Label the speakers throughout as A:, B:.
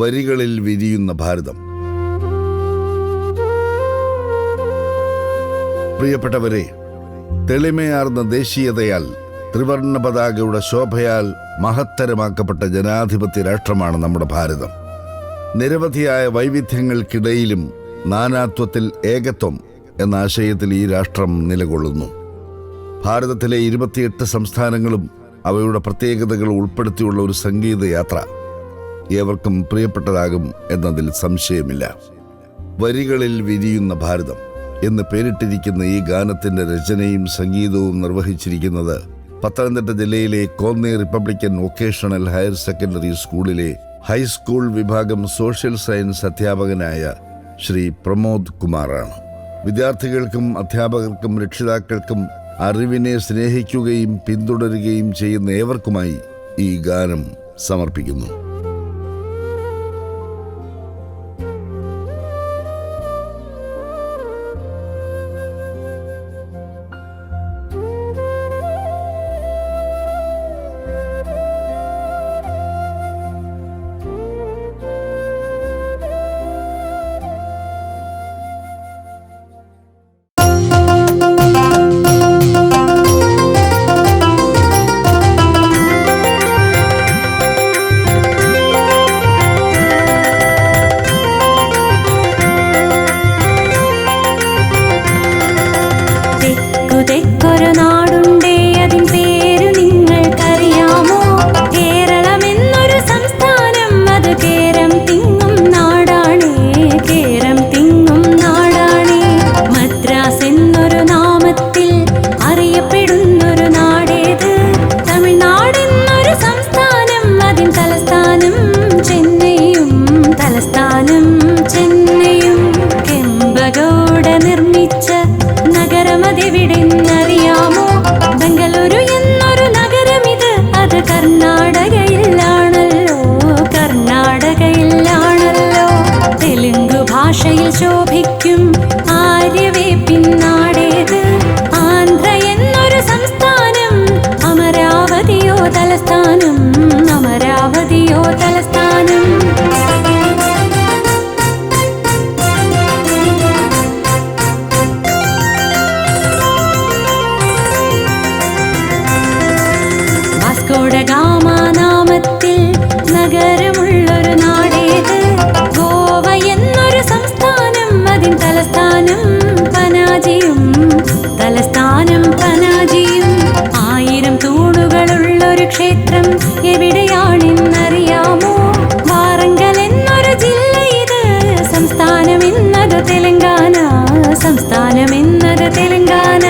A: വരികളിൽ വിരിയുന്ന ഭാരതം. പ്രിയപ്പെട്ടവരെ, തെളിമയാർന്ന ദേശീയതയാൽ, ത്രിവർണ്ണ പതാകയുടെ ശോഭയാൽ മഹത്തരമാക്കപ്പെട്ട ജനാധിപത്യ രാഷ്ട്രമാണ് നമ്മുടെ ഭാരതം. നിരവധിയായ വൈവിധ്യങ്ങൾക്കിടയിലും നാനാത്വത്തിൽ ഏകത്വം എന്ന ആശയത്തിൽ ഈ രാഷ്ട്രം നിലകൊള്ളുന്നു. ഭാരതത്തിലെ 28 സംസ്ഥാനങ്ങളും അവയുടെ പ്രത്യേകതകൾ ഉൾപ്പെടുത്തിയുള്ള ഒരു സംഗീതയാത്ര ഏവർക്കും പ്രിയപ്പെട്ടതാകും എന്നതിൽ സംശയമില്ല. വരികളിൽ വിരിയുന്ന ഭാരതം എന്ന് പേരിട്ടിരിക്കുന്ന ഈ ഗാനത്തിന്റെ രചനയും സംഗീതവും നിർവഹിച്ചിരിക്കുന്നത് പത്തനംതിട്ട ജില്ലയിലെ Konni Republican vocational higher secondary സ്കൂളിലെ ഹൈസ്കൂൾ വിഭാഗം സോഷ്യൽ സയൻസ് അധ്യാപകനായ ശ്രീ പ്രമോദ് കുമാറാണ്. വിദ്യാർത്ഥികൾക്കും അധ്യാപകർക്കും രക്ഷിതാക്കൾക്കും അറിവിനെ സ്നേഹിക്കുകയും പിന്തുടരുകയും ചെയ്യുന്ന ഏവർക്കുമായി ഈ ഗാനം സമർപ്പിക്കുന്നു. ശോഭിക്കും ആര്യവേപ്പിൻ നാടേത്, ആന്ധ്ര എന്നൊരു സംസ്ഥാനം, അമരാവതിയോ തലസ്ഥാനം, അമരാവതിയോ തലസ്ഥാനം. വാസ്കോഡ ഗാമ നാമത്തിൽ നഗരമുള്ളൊരു നാടേത്, ഗോവ എന്നൊരു സംസ്ഥാനം, അതിൻ തലസ്ഥാനം പനാജിയും, തലസ്ഥാനം പനാജിയും. 1000 തൂണുകളുള്ളൊരു ക്ഷേത്രം എവിടെയാണെന്നറിയാമോ? വാറങ്കൽ എന്നൊരു ജില്ല ഇത്, സംസ്ഥാനം എന്നത് തെലങ്കാന, സംസ്ഥാനം എന്നത് തെലങ്കാന.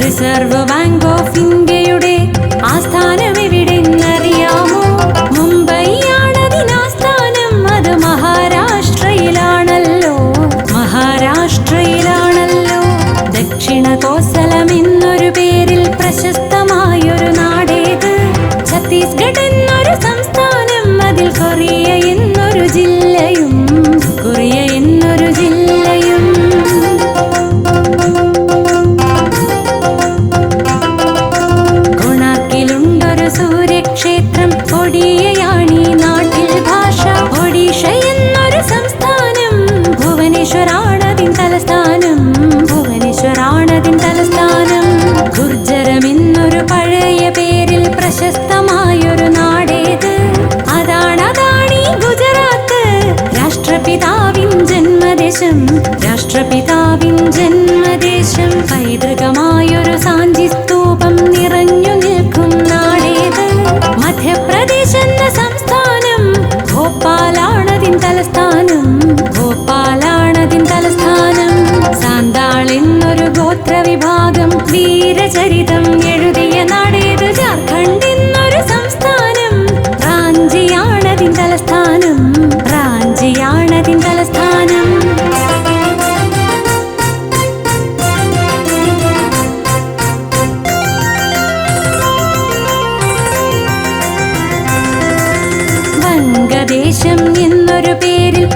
A: റിസർവ് ബാങ്ക് ഓഫ് ഇന്ത്യയുടെ ആസ്ഥാനം എവിടെന്നറിയാമോ? മുംബൈയാണതിനാസ്ഥാനം, അത് മഹാരാഷ്ട്രയിലാണല്ലോ, മഹാരാഷ്ട്രയിലാണല്ലോ. ദക്ഷിണ കോസലം എന്നൊരു പേരിൽ പ്രശസ്തമായൊരു നാടേത്, ഛത്തീസ്ഗഡ് എന്നൊരു സംസ്ഥാനം, അതിൽ കൊറിയ എന്നൊരു ജില്ലയും, കൊറിയ എന്നൊരു ജില്ലയും. കൊണാർക്കിലുണ്ടൊരു സൂര്യക്ഷേത്രം, ഒഡിയയാണീ നാട്ടിൽ ഭാഷ. ഒഡീഷ എന്നൊരു സംസ്ഥാനം, ഭുവനേശ്വരാണതിൻ തലസ്ഥാനം, ഭുവനേശ്വരാണതിൻ തലസ്ഥാനം. ഗുർജരം എന്നൊരു പഴയ പേരിൽ പ്രശസ്തമായൊരു നാടേത്, അതാണീ ഗുജറാത്ത്, രാഷ്ട്രപിതാവിൻ ജന്മദേശം, രാഷ്ട്രപിതാവിൻ ജന്മദേശം. പൈതൃകമായൊരു സാഞ്ചി സ്തൂപം നിറഞ്ഞു നിൽക്കും നാടേത്, മധ്യപ്രദേശ് എന്ന സംസ്ഥാനം, ഭോപ്പാലാണതിൻ തലസ്ഥാനം, ഭോപ്പാലാണതിൻ തലസ്ഥാനം. സാന്താൾ എന്നൊരു ഗോത്രവിഭാഗം വീരചരിതം എഴുതിയ നാടേത്, ജാർഖണ്ഡ് എന്നൊരു സംസ്ഥാനം, റാഞ്ചിയാണതിൻ തലസ്ഥാനം, റാഞ്ചിയാണതിൻ തലസ്ഥാനം. വംഗദേശം എന്നൊരു പേരിൽ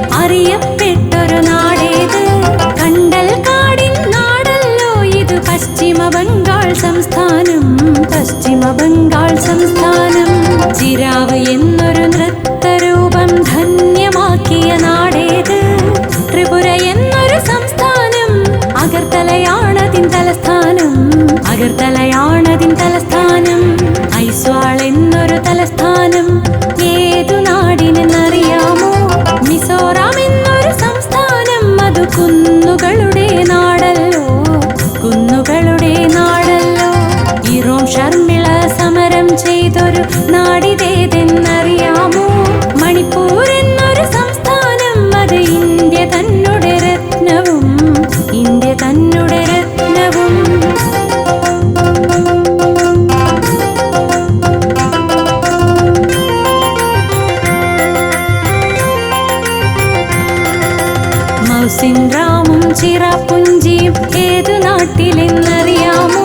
A: മുസിൻറാമും ചിറാപുഞ്ചിയും ഏതു നാട്ടിലെന്നറിയാമോ?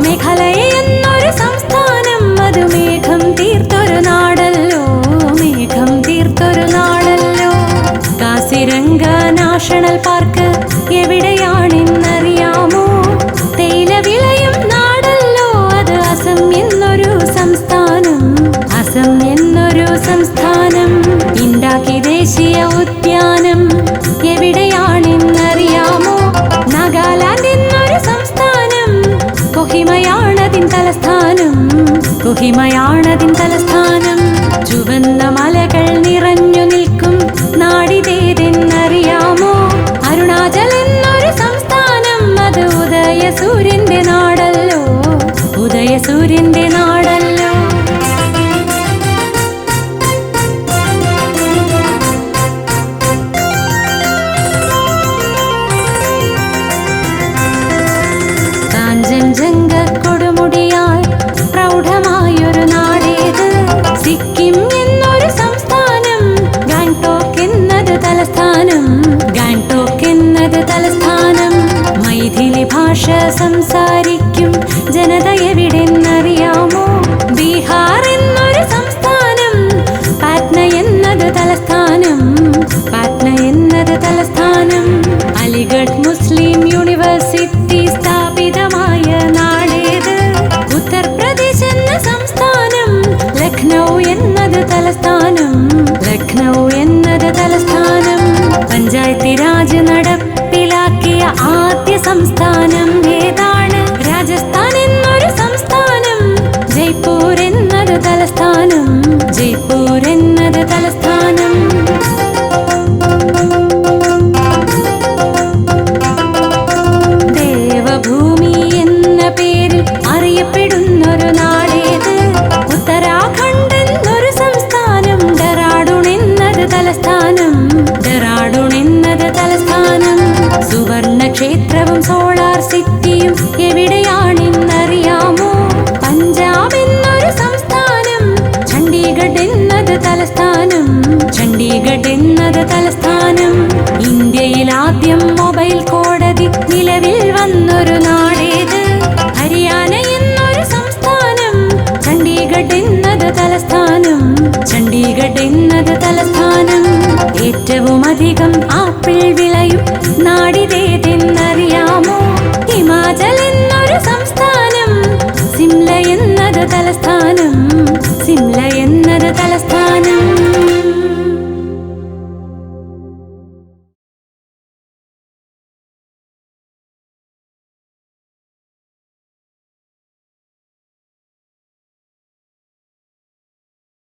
A: മേഘാലയ എന്നൊരു സംസ്ഥാനം, അത് മേഘം തീർത്തൊരു നാടല്ലോ, മേഘം തീർത്തൊരു നാടല്ലോ. കാസിരംഗ നാഷണൽ പാർക്ക് എവിടെയാണെന്നറിയാമോ? തേയില വിളയും നാടല്ലോ, അത് അസം എന്നൊരു സംസ്ഥാനം, അസം എന്നൊരു സംസ്ഥാനം. ഇൻഡാക്കി ദേശീയ ഉദ്യാനം എവിടെയാണെന്നറിയാമോ? നാഗാലാൻഡ് എന്നൊരു സംസ്ഥാനം, കൊഹിമയാണതിൻ തലസ്ഥാനം, കൊഹിമയാണതിൻ തലസ്ഥാനം. ചുവന്ന മലകൾ നിറഞ്ഞു നിൽക്കും നാടിതേതെന്നറിയാമോ? അരുണാചൽ എന്നൊരു സംസ്ഥാനം, അത് ഉദയസൂര്യന്റെ നാടല്ലോ, ഉദയസൂര്യന്റെ നാടല്ലോ. കാഞ്ചൻജംഗ കൊടുമുടിയാൽ പ്രൗഢമായൊരു നാടേത്? സിക്കിം എന്നൊരു സംസ്ഥാനം, ഗാങ്ടോക്ക് എന്നത് തലസ്ഥാനം, ഗാങ്ടോക്ക് എന്നത് തലസ്ഥാനം. മൈഥിലി ഭാഷ സംസാരിക്കും ജനത എവിടെന്നറിയാമോ? ബീഹാർ എന്നൊരു സംസ്ഥാനം, പാറ്റ്ന എന്നത് തലസ്ഥാനം, പാറ്റ്ന എന്നത് തലസ്ഥാനം. അലിഗഡ് മുസ്ലിം യൂണിവേഴ്സിറ്റി സ്ഥാപിതമായ നാടേത്? ഉത്തർപ്രദേശ് എന്ന സംസ്ഥാനം, ലക്നൗ എന്നത് തലസ്ഥാനം, ലക്നൗ എന്നത് തലസ്ഥാനം. പഞ്ചായത്തി രാജ് നടപ്പിലാക്കിയ ആദ്യ സംസ്ഥാനം ഏതാണ്? രാജസ്ഥാൻ എന്നൊരു സംസ്ഥാനം, ജയ്പൂർ എന്നത് തലസ്ഥാനം, ജയ്പൂർ എന്നത് തലസ്ഥാനം. ദേവഭൂമി എന്ന പേരിൽ അറിയപ്പെടുന്നൊരു നാടേത്? ഉത്തരാഖണ്ഡ് എന്നൊരു സംസ്ഥാനം, ഡെറാഡൂൺ എന്നത് തലസ്ഥാനം, ഡെറാഡൂൺ എന്നത് തലസ്ഥാനം. സുവർണക്ഷേത്രവും സോളാർ സിറ്റിയും എവിടെയാണെന്നറിയാമോ? പഞ്ചാബ് എന്നൊരു സംസ്ഥാനം, ചണ്ഡീഗഡ് എന്നത് തലസ്ഥാനം, ചണ്ഡീഗഡ് എന്നത് തലസ്ഥാനം. ഇന്ത്യയിൽ ആദ്യം മൊബൈൽ കോടതി നിലവിൽ വന്നൊരു നാടേത്? ഹരിയാന എന്നൊരു സംസ്ഥാനം, ചണ്ഡീഗഡ് എന്നത് തലസ്ഥാനം, ചണ്ഡീഗഡ് എന്നത് തലസ്ഥാനം. ഏറ്റവും അധികം